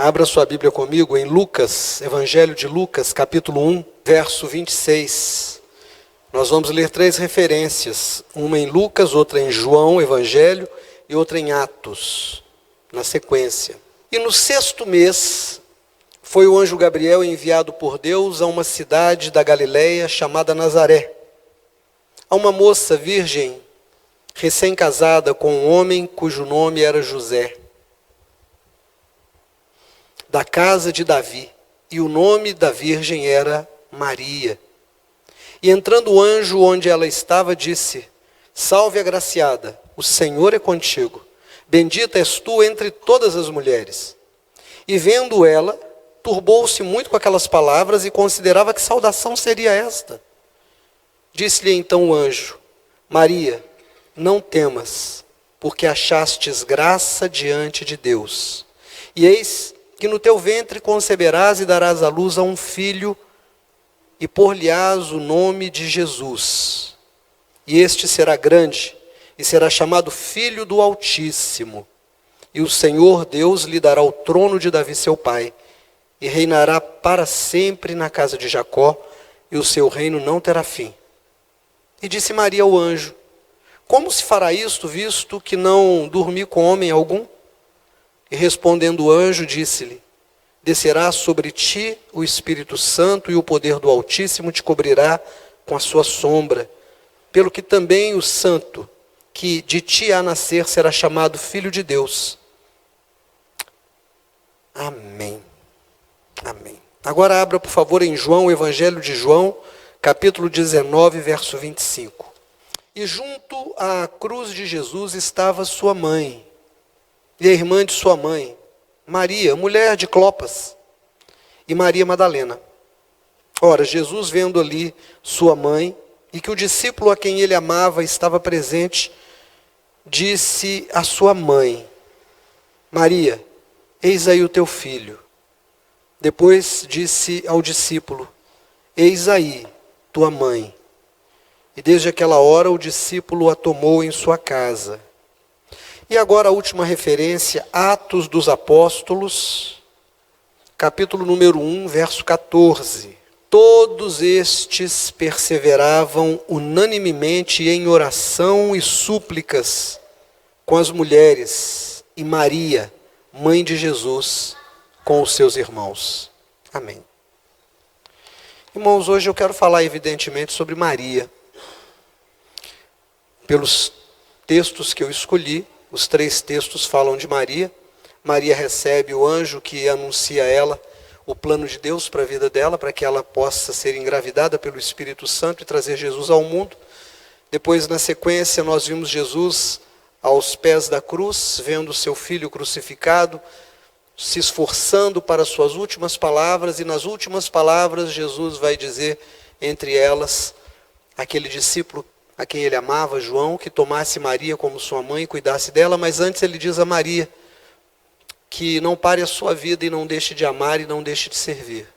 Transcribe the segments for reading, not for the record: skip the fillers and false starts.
Abra sua Bíblia comigo em Lucas, Evangelho de Lucas, capítulo 1, verso 26. Nós vamos ler 3 referências, uma em Lucas, outra em João, Evangelho, e outra em Atos, na sequência. E no 6º mês, foi o anjo Gabriel enviado por Deus a uma cidade da Galileia chamada Nazaré, a uma moça virgem, recém-casada com um homem cujo nome era José, da casa de Davi, e o nome da virgem era Maria. E entrando o anjo onde ela estava, disse: Salve, agraciada, o Senhor é contigo, bendita és tu entre todas as mulheres. E vendo ela, turbou-se muito com aquelas palavras e considerava que saudação seria esta. Disse-lhe então o anjo: Maria, não temas, porque achastes graça diante de Deus. E eis que no teu ventre conceberás e darás à luz a um filho, e por-lhe-ás o nome de Jesus. E este será grande, e será chamado Filho do Altíssimo. E o Senhor Deus lhe dará o trono de Davi seu pai, e reinará para sempre na casa de Jacó, e o seu reino não terá fim. E disse Maria ao anjo: Como se fará isto, visto que não dormi com homem algum? E respondendo o anjo, disse-lhe: Descerá sobre ti o Espírito Santo, e o poder do Altíssimo te cobrirá com a sua sombra. Pelo que também o santo, que de ti há nascer, será chamado Filho de Deus. Amém. Amém. Agora abra, por favor, em João, o Evangelho de João, capítulo 19, verso 25. E junto à cruz de Jesus estava sua mãe, e a irmã de sua mãe, Maria, mulher de Clopas, e Maria Madalena. Ora, Jesus, vendo ali sua mãe, e que o discípulo a quem ele amava estava presente, disse à sua mãe: Maria, eis aí o teu filho. Depois disse ao discípulo: Eis aí tua mãe. E desde aquela hora o discípulo a tomou em sua casa. E agora a última referência, Atos dos Apóstolos, capítulo número 1, verso 14. Todos estes perseveravam unanimemente em oração e súplicas com as mulheres e Maria, mãe de Jesus, com os seus irmãos. Amém. Irmãos, hoje eu quero falar evidentemente sobre Maria. Pelos textos que eu escolhi, os 3 textos falam de Maria. Maria recebe o anjo que anuncia a ela o plano de Deus para a vida dela, para que ela possa ser engravidada pelo Espírito Santo e trazer Jesus ao mundo. Depois, na sequência, nós vimos Jesus aos pés da cruz, vendo seu filho crucificado, se esforçando para as suas últimas palavras, e nas últimas palavras Jesus vai dizer, entre elas, aquele discípulo a quem ele amava, João, que tomasse Maria como sua mãe e cuidasse dela, mas antes ele diz a Maria que não pare a sua vida e não deixe de amar e não deixe de servir,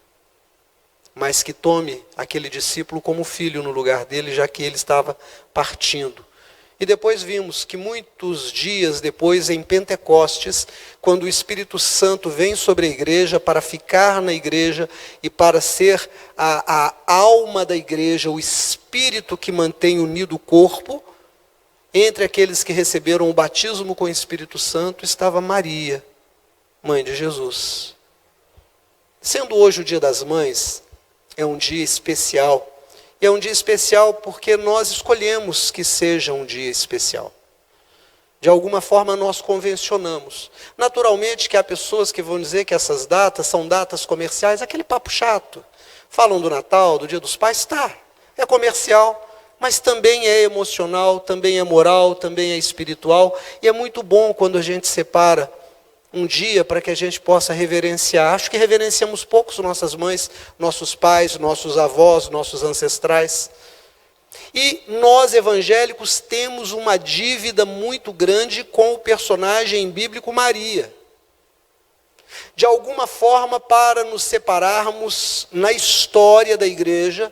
mas que tome aquele discípulo como filho no lugar dele, já que ele estava partindo. E depois vimos que muitos dias depois, em Pentecostes, quando o Espírito Santo vem sobre a igreja para ficar na igreja e para ser a alma da igreja, o Espírito que mantém unido o corpo, entre aqueles que receberam o batismo com o Espírito Santo estava Maria, mãe de Jesus. Sendo hoje o Dia das Mães, é um dia especial. E é um dia especial porque nós escolhemos que seja um dia especial. De alguma forma nós convencionamos. Naturalmente que há pessoas que vão dizer que essas datas são datas comerciais, aquele papo chato. Falam do Natal, do Dia dos Pais, é comercial, mas também é emocional, também é moral, também é espiritual. E é muito bom quando a gente separa um dia para que a gente possa reverenciar. Acho que reverenciamos poucos nossas mães, nossos pais, nossos avós, nossos ancestrais. E nós evangélicos temos uma dívida muito grande com o personagem bíblico Maria. De alguma forma, para nos separarmos na história da igreja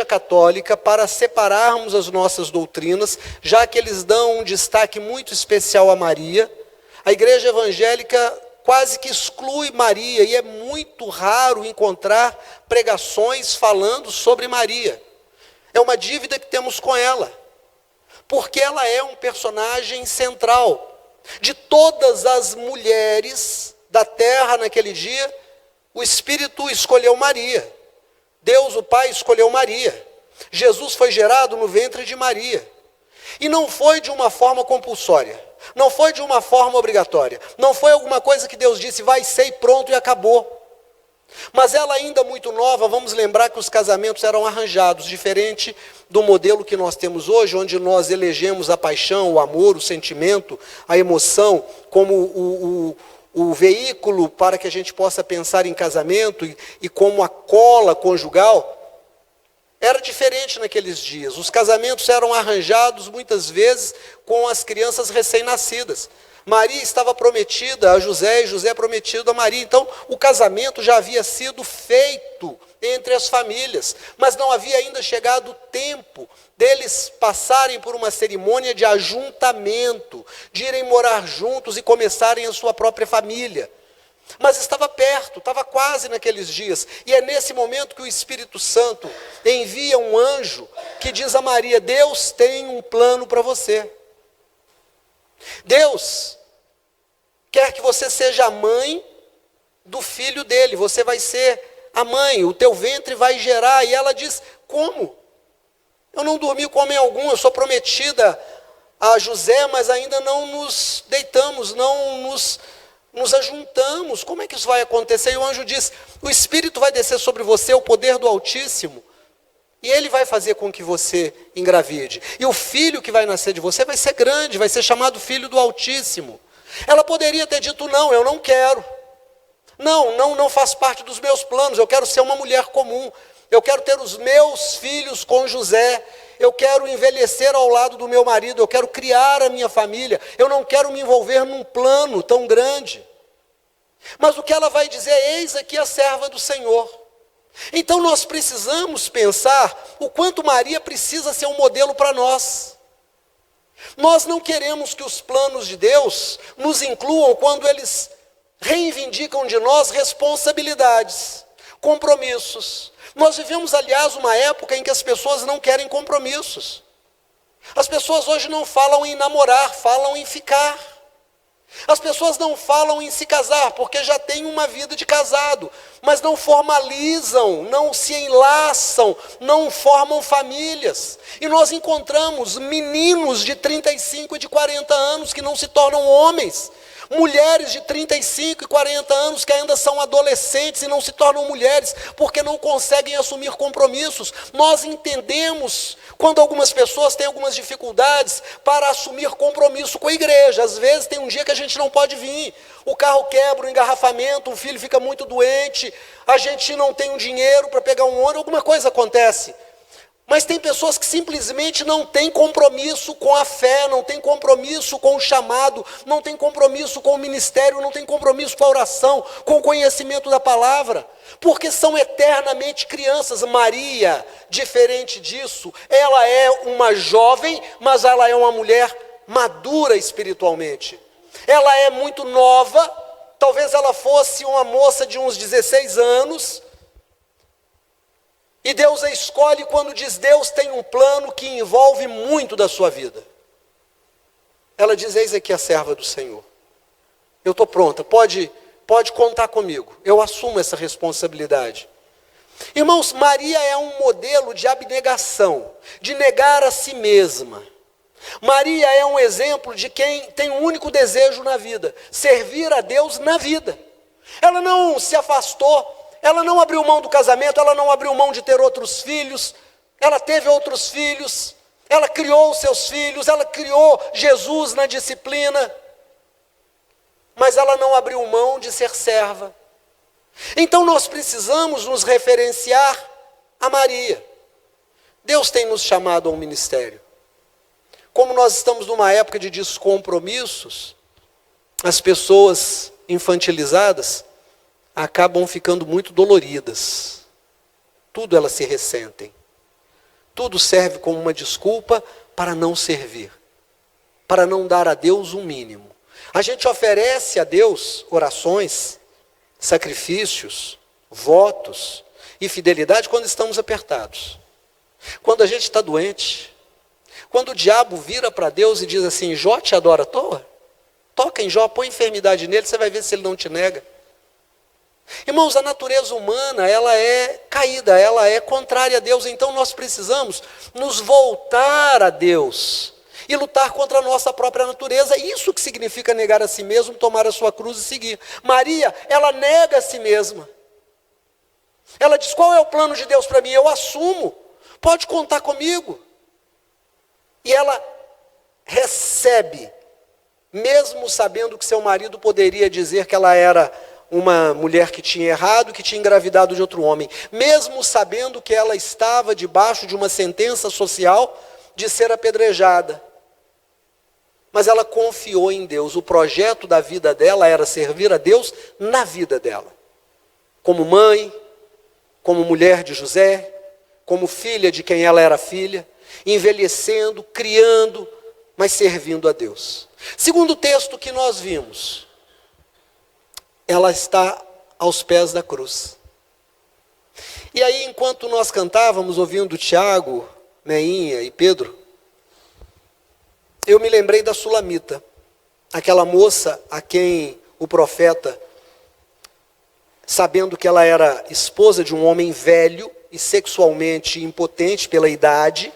católica, para separarmos as nossas doutrinas, já que eles dão um destaque muito especial a Maria, a igreja evangélica quase que exclui Maria, e é muito raro encontrar pregações falando sobre Maria. É uma dívida que temos com ela, porque ela é um personagem central. De todas as mulheres da terra naquele dia, o Espírito escolheu Maria. Deus, o Pai, escolheu Maria. Jesus foi gerado no ventre de Maria. E não foi de uma forma compulsória, não foi de uma forma obrigatória, não foi alguma coisa que Deus disse, vai ser e pronto e acabou. Mas ela ainda muito nova, vamos lembrar que os casamentos eram arranjados, diferente do modelo que nós temos hoje, onde nós elegemos a paixão, o amor, o sentimento, a emoção, como o veículo para que a gente possa pensar em casamento e como a cola conjugal. Era diferente naqueles dias. Os casamentos eram arranjados muitas vezes com as crianças recém-nascidas. Maria estava prometida a José e José prometido a Maria. Então, o casamento já havia sido feito entre as famílias, mas não havia ainda chegado o tempo deles passarem por uma cerimônia de ajuntamento, de irem morar juntos e começarem a sua própria família. Mas estava perto, estava quase naqueles dias. E é nesse momento que o Espírito Santo envia um anjo que diz a Maria, Deus tem um plano para você. Deus quer que você seja a mãe do filho dele. Você vai ser a mãe, o teu ventre vai gerar. E ela diz, como? Eu não dormi com homem algum, eu sou prometida a José, mas ainda não nos deitamos, não nos ajuntamos. Como é que isso vai acontecer? E o anjo diz, o Espírito vai descer sobre você, o poder do Altíssimo, e ele vai fazer com que você engravide. E o filho que vai nascer de você vai ser grande, vai ser chamado Filho do Altíssimo. Ela poderia ter dito, não, eu não quero. Não faz parte dos meus planos, eu quero ser uma mulher comum. Eu quero ter os meus filhos com José. Eu quero envelhecer ao lado do meu marido, eu quero criar a minha família, eu não quero me envolver num plano tão grande. Mas o que ela vai dizer, eis aqui a serva do Senhor. Então nós precisamos pensar o quanto Maria precisa ser um modelo para nós. Nós não queremos que os planos de Deus nos incluam quando eles reivindicam de nós responsabilidades, compromissos. Nós vivemos, aliás, uma época em que as pessoas não querem compromissos. As pessoas hoje não falam em namorar, falam em ficar. As pessoas não falam em se casar, porque já têm uma vida de casado, mas não formalizam, não se enlaçam, não formam famílias. E nós encontramos meninos de 35 e de 40 anos que não se tornam homens. Mulheres de 35 e 40 anos que ainda são adolescentes e não se tornam mulheres, porque não conseguem assumir compromissos. Nós entendemos quando algumas pessoas têm algumas dificuldades para assumir compromisso com a igreja. Às vezes tem um dia que a gente não pode vir, o carro quebra, um engarrafamento, o filho fica muito doente, a gente não tem um dinheiro para pegar um ônibus, alguma coisa acontece. Mas tem pessoas que simplesmente não têm compromisso com a fé, não têm compromisso com o chamado, não têm compromisso com o ministério, não têm compromisso com a oração, com o conhecimento da palavra, porque são eternamente crianças. Maria, diferente disso, ela é uma jovem, mas ela é uma mulher madura espiritualmente. Ela é muito nova, talvez ela fosse uma moça de uns 16 anos, e Deus a escolhe quando diz, Deus tem um plano que envolve muito da sua vida. Ela diz, eis aqui a serva do Senhor. Eu estou pronta, pode contar comigo. Eu assumo essa responsabilidade. Irmãos, Maria é um modelo de abnegação, de negar a si mesma. Maria é um exemplo de quem tem um único desejo na vida, servir a Deus na vida. Ela não se afastou, ela não abriu mão do casamento, ela não abriu mão de ter outros filhos, ela teve outros filhos, ela criou os seus filhos, ela criou Jesus na disciplina, mas ela não abriu mão de ser serva. Então nós precisamos nos referenciar a Maria. Deus tem nos chamado a um ministério. Como nós estamos numa época de descompromissos, as pessoas infantilizadas acabam ficando muito doloridas. Tudo elas se ressentem. Tudo serve como uma desculpa para não servir, para não dar a Deus o mínimo, A gente oferece a Deus orações, sacrifícios, votos e fidelidade quando estamos apertados. Quando a gente está doente, quando o diabo vira para Deus e diz assim: Jó te adora à toa? Toca em Jó, põe enfermidade nele, você vai ver se ele não te nega. Irmãos, a natureza humana, ela é caída, ela é contrária a Deus, então nós precisamos nos voltar a Deus e lutar contra a nossa própria natureza. Isso que significa negar a si mesmo, tomar a sua cruz e seguir. Maria, ela nega a si mesma. Ela diz: qual é o plano de Deus para mim? Eu assumo, pode contar comigo. E ela recebe, mesmo sabendo que seu marido poderia dizer que ela era uma mulher que tinha errado, que tinha engravidado de outro homem, mesmo sabendo que ela estava debaixo de uma sentença social de ser apedrejada. Mas ela confiou em Deus. O projeto da vida dela era servir a Deus na vida dela. Como mãe, como mulher de José, como filha de quem ela era filha, envelhecendo, criando, mas servindo a Deus. Segundo texto que nós vimos, ela está aos pés da cruz. E aí, enquanto nós cantávamos, ouvindo Tiago, Meinha e Pedro, eu me lembrei da Sulamita, aquela moça a quem o profeta, sabendo que ela era esposa de um homem velho e sexualmente impotente pela idade,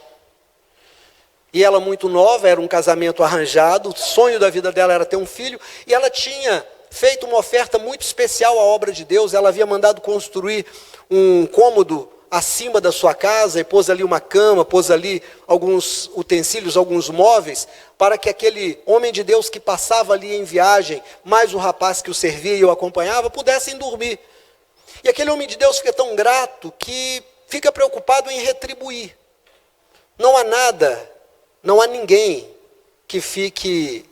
e ela muito nova, era um casamento arranjado, o sonho da vida dela era ter um filho, e ela tinha feito uma oferta muito especial à obra de Deus. Ela havia mandado construir um cômodo acima da sua casa, e pôs ali uma cama, pôs ali alguns utensílios, alguns móveis, para que aquele homem de Deus que passava ali em viagem, mais o rapaz que o servia e o acompanhava, pudessem dormir. E aquele homem de Deus fica tão grato que fica preocupado em retribuir. Não há nada, não há ninguém que fique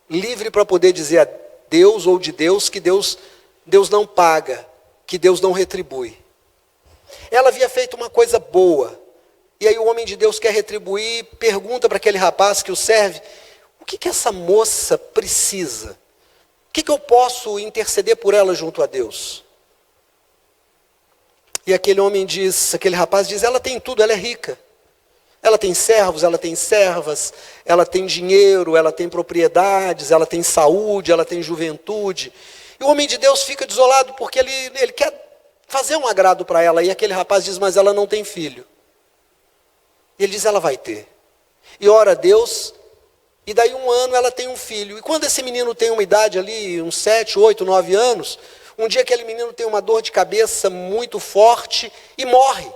livre para poder dizer a Deus ou de Deus que Deus não paga, que Deus não retribui. Ela havia feito uma coisa boa, e aí o homem de Deus quer retribuir, pergunta para aquele rapaz que o serve: o que essa moça precisa? O que eu posso interceder por ela junto a Deus? E aquele homem diz, aquele rapaz diz: ela tem tudo, ela é rica. Ela tem servos, ela tem servas, ela tem dinheiro, ela tem propriedades, ela tem saúde, ela tem juventude. E o homem de Deus fica desolado porque ele quer fazer um agrado para ela. E aquele rapaz diz: mas ela não tem filho. E ele diz: ela vai ter. E ora a Deus, e daí 1 ano ela tem um filho. E quando esse menino tem uma idade ali, uns 7, 8, 9 anos, um dia aquele menino tem uma dor de cabeça muito forte e morre.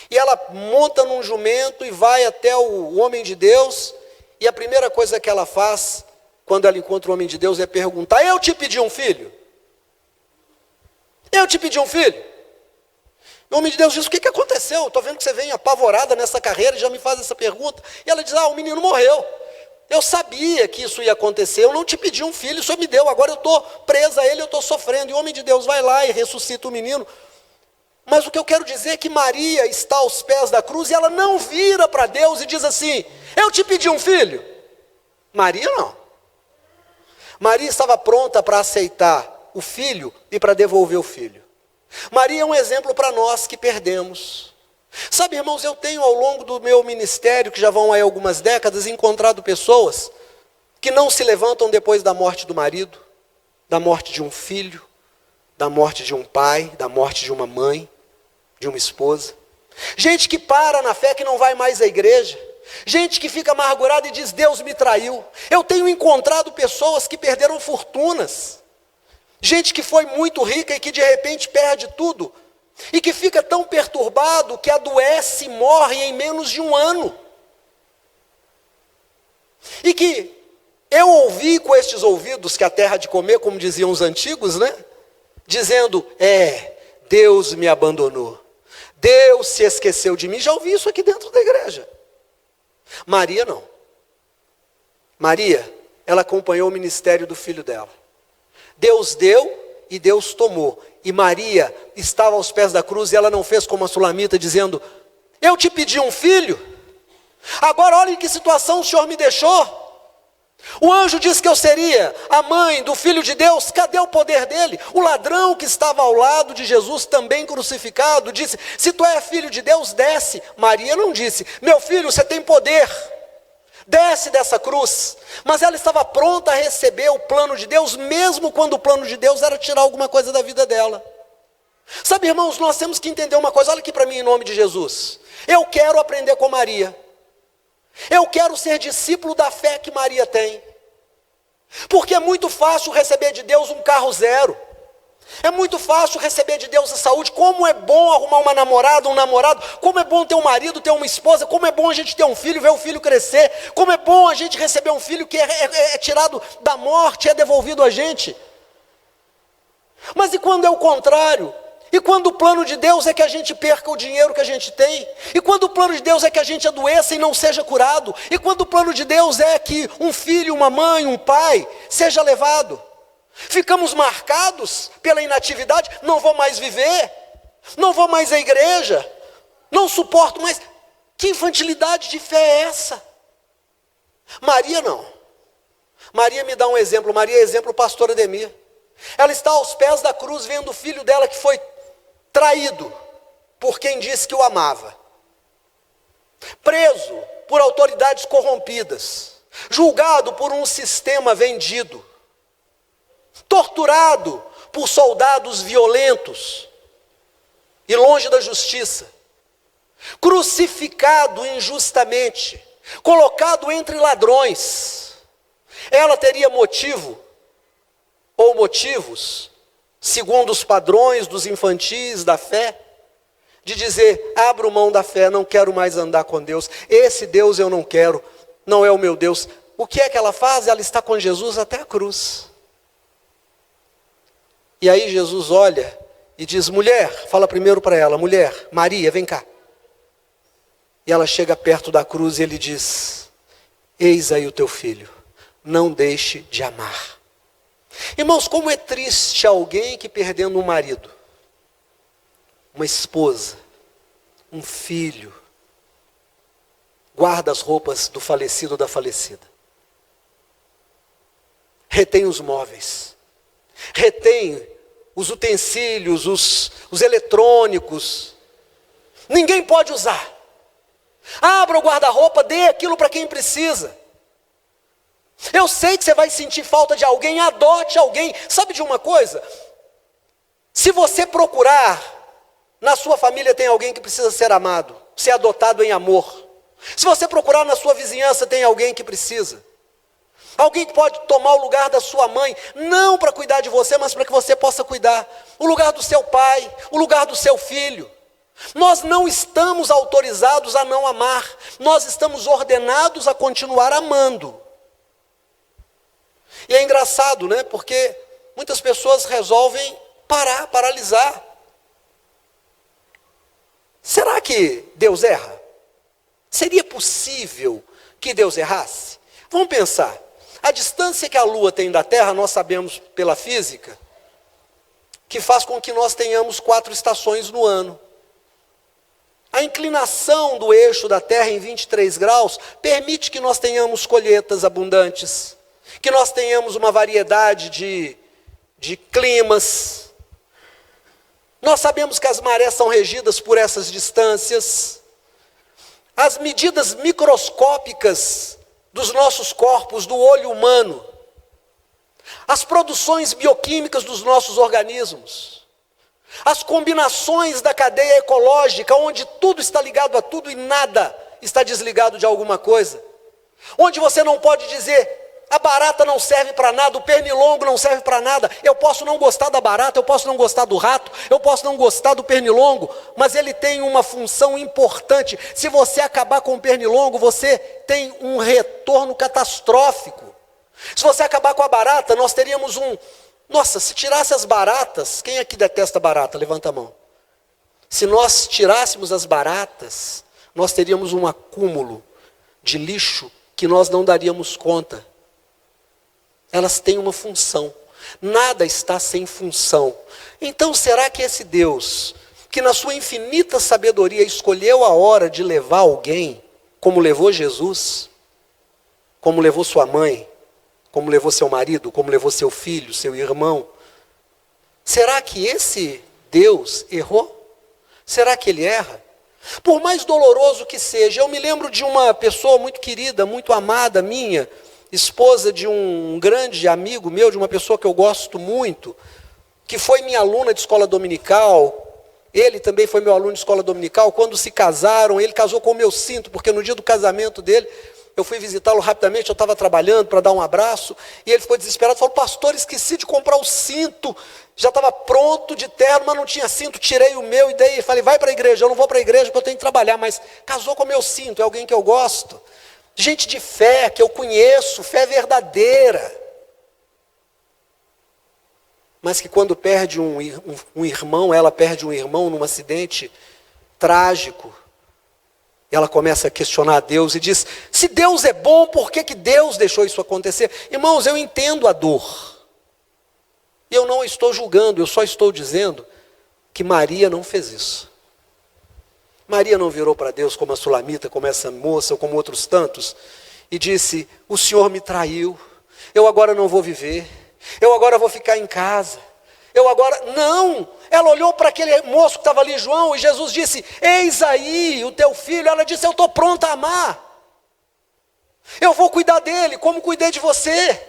E ela monta num jumento e vai até o homem de Deus, e a primeira coisa que ela faz, quando ela encontra o homem de Deus, é perguntar: eu te pedi um filho? Eu te pedi um filho? O homem de Deus diz: o que aconteceu? Estou vendo que você vem apavorada nessa carreira e já me faz essa pergunta. E ela diz: o menino morreu. Eu sabia que isso ia acontecer, eu não te pedi um filho, o Senhor me deu, agora eu estou presa a ele, eu estou sofrendo. E o homem de Deus vai lá e ressuscita o menino. Mas o que eu quero dizer é que Maria está aos pés da cruz e ela não vira para Deus e diz assim: eu te pedi um filho. Maria não. Maria estava pronta para aceitar o filho e para devolver o filho. Maria é um exemplo para nós que perdemos. Sabe, irmãos, eu tenho ao longo do meu ministério, que já vão aí algumas décadas, encontrado pessoas que não se levantam depois da morte do marido, da morte de um filho, da morte de um pai, da morte de uma mãe, de uma esposa. Gente que para na fé, que não vai mais à igreja. Gente que fica amargurada e diz: Deus me traiu. Eu tenho encontrado pessoas que perderam fortunas. Gente que foi muito rica e que de repente perde tudo. E que fica tão perturbado que adoece e morre em menos de 1 ano. E que eu ouvi com estes ouvidos que a terra de comer, como diziam os antigos, né? Dizendo: Deus me abandonou. Deus se esqueceu de mim. Já ouvi isso aqui dentro da igreja. Maria não. Maria, ela acompanhou o ministério do filho dela. Deus deu e Deus tomou. E Maria estava aos pés da cruz e ela não fez como a Sulamita, dizendo: eu te pedi um filho, agora olha em que situação o Senhor me deixou. O anjo disse que eu seria a mãe do Filho de Deus. Cadê o poder dele? O ladrão que estava ao lado de Jesus, também crucificado, disse: se tu és filho de Deus, desce. Maria não disse: meu filho, você tem poder, desce dessa cruz. Mas ela estava pronta a receber o plano de Deus, mesmo quando o plano de Deus era tirar alguma coisa da vida dela. Sabe, irmãos, nós temos que entender uma coisa. Olha aqui para mim, em nome de Jesus. Eu quero aprender com Maria. Eu quero ser discípulo da fé que Maria tem. Porque é muito fácil receber de Deus um carro zero. É muito fácil receber de Deus a saúde. Como é bom arrumar uma namorada, um namorado. Como é bom ter um marido, ter uma esposa. Como é bom a gente ter um filho, ver o filho crescer. Como é bom a gente receber um filho que é tirado da morte, é devolvido a gente. Mas e quando é o contrário? E quando o plano de Deus é que a gente perca o dinheiro que a gente tem? E quando o plano de Deus é que a gente adoeça e não seja curado? E quando o plano de Deus é que um filho, uma mãe, um pai seja levado? Ficamos marcados pela inatividade. Não vou mais viver, não vou mais à igreja, não suporto mais. Que infantilidade de fé é essa? Maria não. Maria me dá um exemplo. Maria é exemplo, pastor Ademir. Ela está aos pés da cruz vendo o filho dela que foi traído por quem disse que o amava, preso por autoridades corrompidas, julgado por um sistema vendido, torturado por soldados violentos e longe da justiça, crucificado injustamente, colocado entre ladrões. Ela teria motivo ou motivos, segundo os padrões dos infantis da fé, de dizer: abro mão da fé, não quero mais andar com Deus, esse Deus eu não quero, não é o meu Deus. O que é que ela faz? Ela está com Jesus até a cruz. E aí Jesus olha e diz: mulher, fala primeiro para ela: mulher, Maria, vem cá. E ela chega perto da cruz e ele diz: eis aí o teu filho, não deixe de amar. Irmãos, como é triste alguém que, perdendo um marido, uma esposa, um filho, guarda as roupas do falecido ou da falecida, retém os móveis, retém os utensílios, os eletrônicos, ninguém pode usar. Abra o guarda-roupa, dê aquilo para quem precisa. Eu sei que você vai sentir falta de alguém, adote alguém. Sabe de uma coisa? Se você procurar, na sua família tem alguém que precisa ser amado, ser adotado em amor. Se você procurar na sua vizinhança, tem alguém que precisa. Alguém que pode tomar o lugar da sua mãe, não para cuidar de você, mas para que você possa cuidar. O lugar do seu pai, o lugar do seu filho. Nós não estamos autorizados a não amar, nós estamos ordenados a continuar amando. E é engraçado, né? Porque muitas pessoas resolvem paralisar. Será que Deus erra? Seria possível que Deus errasse? Vamos pensar. A distância que a Lua tem da Terra, nós sabemos pela física, que faz com que nós tenhamos 4 estações no ano. A inclinação do eixo da Terra em 23 graus permite que nós tenhamos colheitas abundantes, que nós tenhamos uma variedade de climas. Nós sabemos que as marés são regidas por essas distâncias. As medidas microscópicas dos nossos corpos, do olho humano, as produções bioquímicas dos nossos organismos, as combinações da cadeia ecológica, onde tudo está ligado a tudo e nada está desligado de alguma coisa, onde você não pode dizer: a barata não serve para nada, o pernilongo não serve para nada. Eu posso não gostar da barata, eu posso não gostar do rato, eu posso não gostar do pernilongo, mas ele tem uma função importante. Se você acabar com o pernilongo, você tem um retorno catastrófico. Se você acabar com a barata, nós teríamos Nossa, se tirasse as baratas, quem aqui detesta barata? Levanta a mão. Se nós tirássemos as baratas, nós teríamos um acúmulo de lixo que nós não daríamos conta. Elas têm uma função. Nada está sem função. Então, será que esse Deus, que na sua infinita sabedoria escolheu a hora de levar alguém, como levou Jesus, como levou sua mãe, como levou seu marido, como levou seu filho, seu irmão. Será que esse Deus errou? Será que ele erra? Por mais doloroso que seja, eu me lembro de uma pessoa muito querida, muito amada minha, esposa de um grande amigo meu, de uma pessoa que eu gosto muito, que foi minha aluna de escola dominical. Ele também foi meu aluno de escola dominical. Quando se casaram, ele casou com o meu cinto, porque no dia do casamento dele, eu fui visitá-lo rapidamente, eu estava trabalhando para dar um abraço, e ele ficou desesperado, falou: pastor, esqueci de comprar o cinto, já estava pronto de terno, mas não tinha cinto, tirei o meu, e daí falei: vai para a igreja. Eu não vou para a igreja porque eu tenho que trabalhar, mas casou com o meu cinto, é alguém que eu gosto, gente de fé, que eu conheço, fé verdadeira, mas que quando perde um irmão, ela perde um irmão num acidente trágico, ela começa a questionar a Deus e diz: se Deus é bom, por que Deus deixou isso acontecer? Irmãos, eu entendo a dor. Eu não estou julgando, eu só estou dizendo que Maria não fez isso. Maria não virou para Deus como a Sulamita, como essa moça, ou como outros tantos, e disse: o Senhor me traiu, eu agora não vou viver, eu agora vou ficar em casa, eu agora... Não! Ela olhou para aquele moço que estava ali, João, e Jesus disse: eis aí o teu filho. Ela disse: eu estou pronta a amar, eu vou cuidar dele como cuidei de você,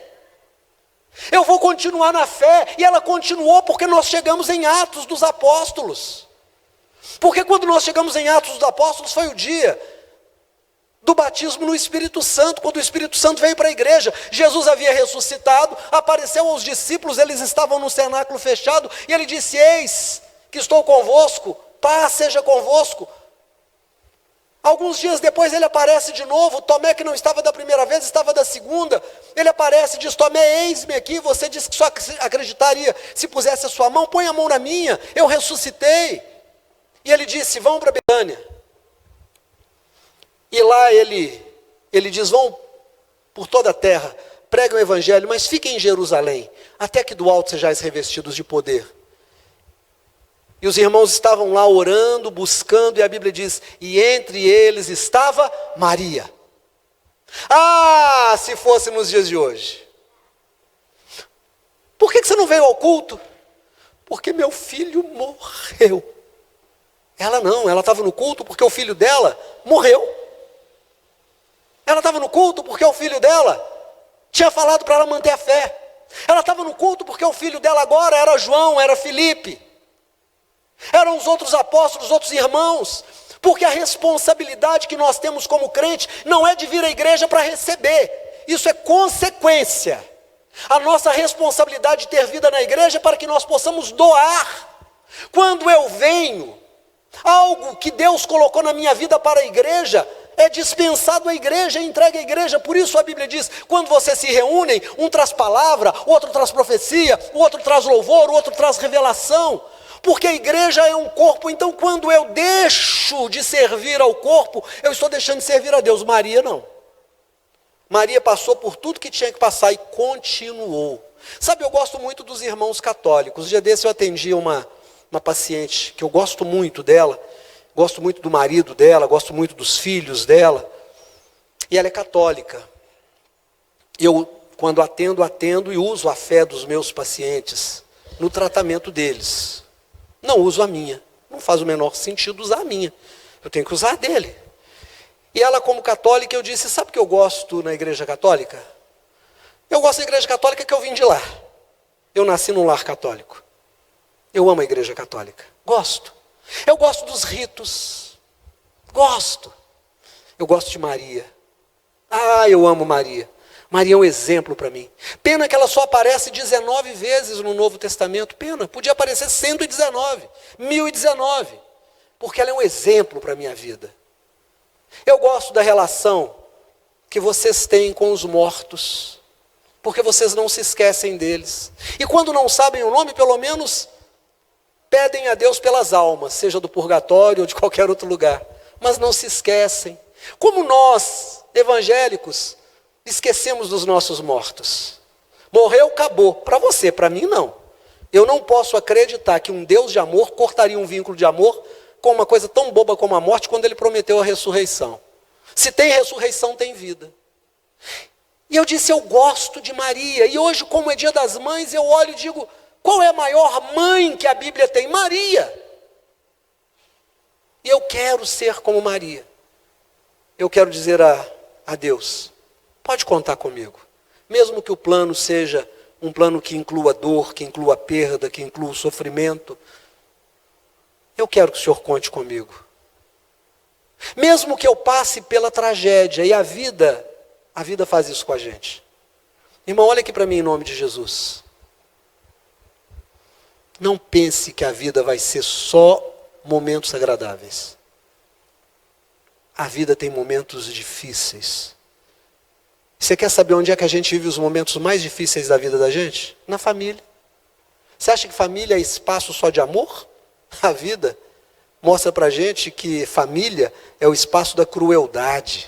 eu vou continuar na fé. E ela continuou, porque nós chegamos em Atos dos Apóstolos, porque quando nós chegamos em Atos dos Apóstolos foi o dia do batismo no Espírito Santo, quando o Espírito Santo veio para a igreja. Jesus havia ressuscitado, apareceu aos discípulos, eles estavam no cenáculo fechado, e ele disse: eis que estou convosco, paz seja convosco. Alguns dias depois ele aparece de novo. Tomé, que não estava da primeira vez, estava da segunda. Ele aparece e diz: Tomé, eis-me aqui. Você disse que só acreditaria se pusesse a sua mão. Põe a mão na minha, eu ressuscitei. E ele disse: vão para Betânia. E lá ele diz: vão por toda a terra, preguem o evangelho, mas fiquem em Jerusalém, até que do alto sejais revestidos de poder. E os irmãos estavam lá orando, buscando, e a Bíblia diz: e entre eles estava Maria. Ah, se fosse nos dias de hoje. Por que você não veio ao culto? Porque meu filho morreu. Ela não, ela estava no culto porque o filho dela morreu. Ela estava no culto porque o filho dela tinha falado para ela manter a fé. Ela estava no culto porque o filho dela agora era João, era Filipe, eram os outros apóstolos, os outros irmãos. Porque a responsabilidade que nós temos como crente não é de vir à igreja para receber, isso é consequência. A nossa responsabilidade de ter vida na igreja é para que nós possamos doar. Quando eu venho, algo que Deus colocou na minha vida para a igreja é dispensado à igreja, é entregue à igreja. Por isso a Bíblia diz: quando vocês se reúnem, um traz palavra, o outro traz profecia, o outro traz louvor, o outro traz revelação. Porque a igreja é um corpo. Então quando eu deixo de servir ao corpo, eu estou deixando de servir a Deus. Maria não. Maria passou por tudo que tinha que passar e continuou. Sabe, eu gosto muito dos irmãos católicos. Um dia desse eu atendi uma paciente que eu gosto muito dela. Gosto muito do marido dela, gosto muito dos filhos dela. E ela é católica. Eu, quando atendo e uso a fé dos meus pacientes no tratamento deles. Não uso a minha. Não faz o menor sentido usar a minha. Eu tenho que usar a dele. E ela, como católica, eu disse: sabe o que eu gosto na igreja católica? Eu gosto da igreja católica que eu vim de lá. Eu nasci num lar católico. Eu amo a igreja católica. Gosto. Eu gosto dos ritos. Gosto. Eu gosto de Maria. Ah, eu amo Maria. Maria é um exemplo para mim. Pena que ela só aparece 19 vezes no Novo Testamento. Pena, podia aparecer 119, 1019. Porque ela é um exemplo para a minha vida. Eu gosto da relação que vocês têm com os mortos. Porque vocês não se esquecem deles. E quando não sabem o nome, pelo menos pedem a Deus pelas almas, seja do purgatório ou de qualquer outro lugar. Mas não se esquecem. Como nós, evangélicos, esquecemos dos nossos mortos. Morreu, acabou. Para você, para mim não. Eu não posso acreditar que um Deus de amor cortaria um vínculo de amor com uma coisa tão boba como a morte, quando ele prometeu a ressurreição. Se tem ressurreição, tem vida. E eu disse, eu gosto de Maria. E hoje, como é dia das mães, eu olho e digo, qual é a maior mãe que a Bíblia tem? Maria. E eu quero ser como Maria. Eu quero dizer a Deus, pode contar comigo. Mesmo que o plano seja um plano que inclua dor, que inclua perda, que inclua sofrimento, eu quero que o Senhor conte comigo. Mesmo que eu passe pela tragédia, e a vida faz isso com a gente. Irmão, olha aqui para mim em nome de Jesus. Não pense que a vida vai ser só momentos agradáveis. A vida tem momentos difíceis. Você quer saber onde é que a gente vive os momentos mais difíceis da vida da gente? Na família. Você acha que família é espaço só de amor? A vida mostra pra gente que família é o espaço da crueldade.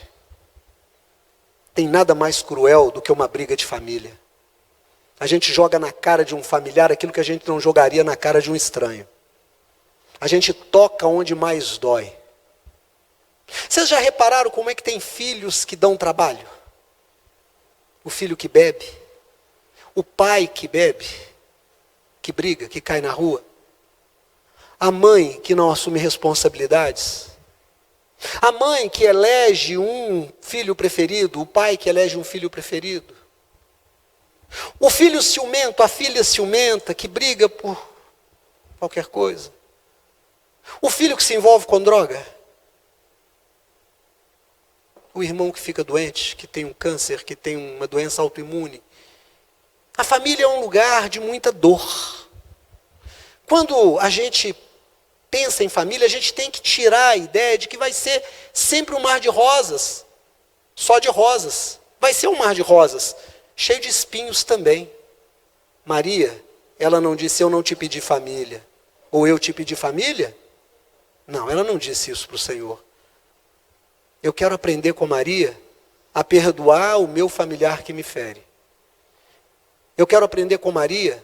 Tem nada mais cruel do que uma briga de família. A gente joga na cara de um familiar aquilo que a gente não jogaria na cara de um estranho. A gente toca onde mais dói. Vocês já repararam como é que tem filhos que dão trabalho? O filho que bebe, o pai que bebe, que briga, que cai na rua, a mãe que não assume responsabilidades, a mãe que elege um filho preferido, o pai que elege um filho preferido, o filho ciumento, a filha ciumenta que briga por qualquer coisa, o filho que se envolve com droga, o irmão que fica doente, que tem um câncer, que tem uma doença autoimune. A família é um lugar de muita dor. Quando a gente pensa em família, a gente tem que tirar a ideia de que vai ser sempre um mar de rosas, só de rosas. Vai ser um mar de rosas, cheio de espinhos também. Maria, ela não disse, eu não te pedi família, ou eu te pedi família? Não, ela não disse isso para o Senhor. Eu quero aprender com Maria a perdoar o meu familiar que me fere. Eu quero aprender com Maria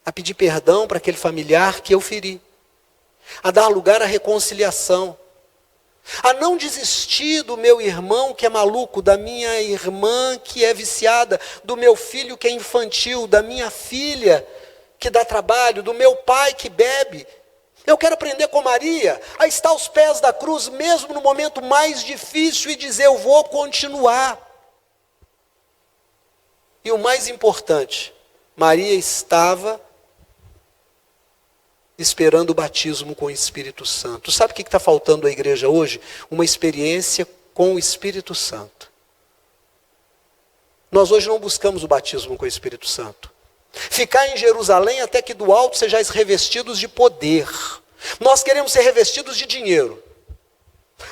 a pedir perdão para aquele familiar que eu feri. A dar lugar à reconciliação. A não desistir do meu irmão que é maluco, da minha irmã que é viciada, do meu filho que é infantil, da minha filha que dá trabalho, do meu pai que bebe. Eu quero aprender com Maria a estar aos pés da cruz, mesmo no momento mais difícil, e dizer, eu vou continuar. E o mais importante, Maria estava esperando o batismo com o Espírito Santo. Sabe o que está faltando à igreja hoje? Uma experiência com o Espírito Santo. Nós hoje não buscamos o batismo com o Espírito Santo. Ficar em Jerusalém até que do alto sejais revestidos de poder. Nós queremos ser revestidos de dinheiro.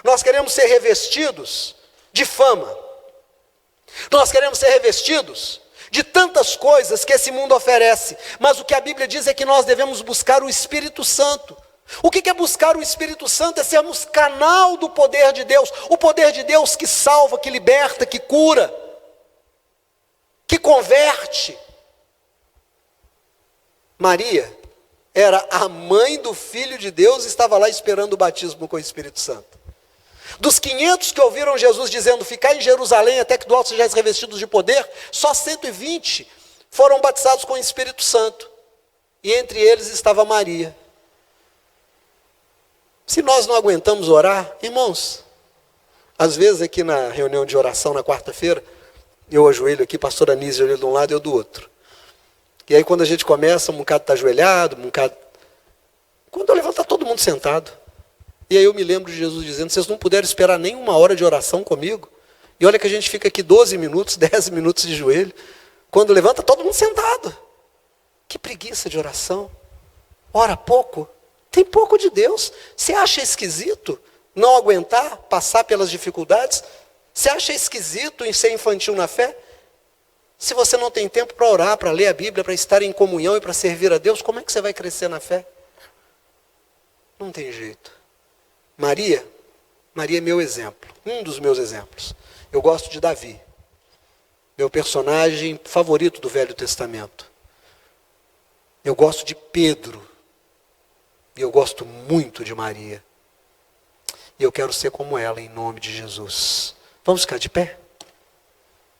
Nós queremos ser revestidos de fama. Nós queremos ser revestidos de tantas coisas que esse mundo oferece. Mas o que a Bíblia diz é que nós devemos buscar o Espírito Santo. O que é buscar o Espírito Santo? É sermos canal do poder de Deus. O poder de Deus que salva, que liberta, que cura, que converte. Maria era a mãe do Filho de Deus e estava lá esperando o batismo com o Espírito Santo. Dos 500 que ouviram Jesus dizendo, ficai em Jerusalém até que do alto sejais revestidos de poder, só 120 foram batizados com o Espírito Santo. E entre eles estava Maria. Se nós não aguentamos orar, irmãos, às vezes aqui na reunião de oração na quarta-feira, eu ajoelho aqui, pastor Anísio ajoelha de um lado e eu do outro. E aí quando a gente começa, um bocado está ajoelhado, um bocado... Quando eu levanto, está todo mundo sentado. E aí eu me lembro de Jesus dizendo, vocês não puderam esperar nem uma hora de oração comigo? E olha que a gente fica aqui 12 minutos, 10 minutos de joelho. Quando levanta, todo mundo sentado. Que preguiça de oração. Ora pouco. Tem pouco de Deus. Você acha esquisito não aguentar, passar pelas dificuldades? Você acha esquisito em ser infantil na fé? Se você não tem tempo para orar, para ler a Bíblia, para estar em comunhão e para servir a Deus, como é que você vai crescer na fé? Não tem jeito. Maria é meu exemplo, um dos meus exemplos. Eu gosto de Davi, meu personagem favorito do Velho Testamento. Eu gosto de Pedro, e eu gosto muito de Maria. E eu quero ser como ela, em nome de Jesus. Vamos ficar de pé?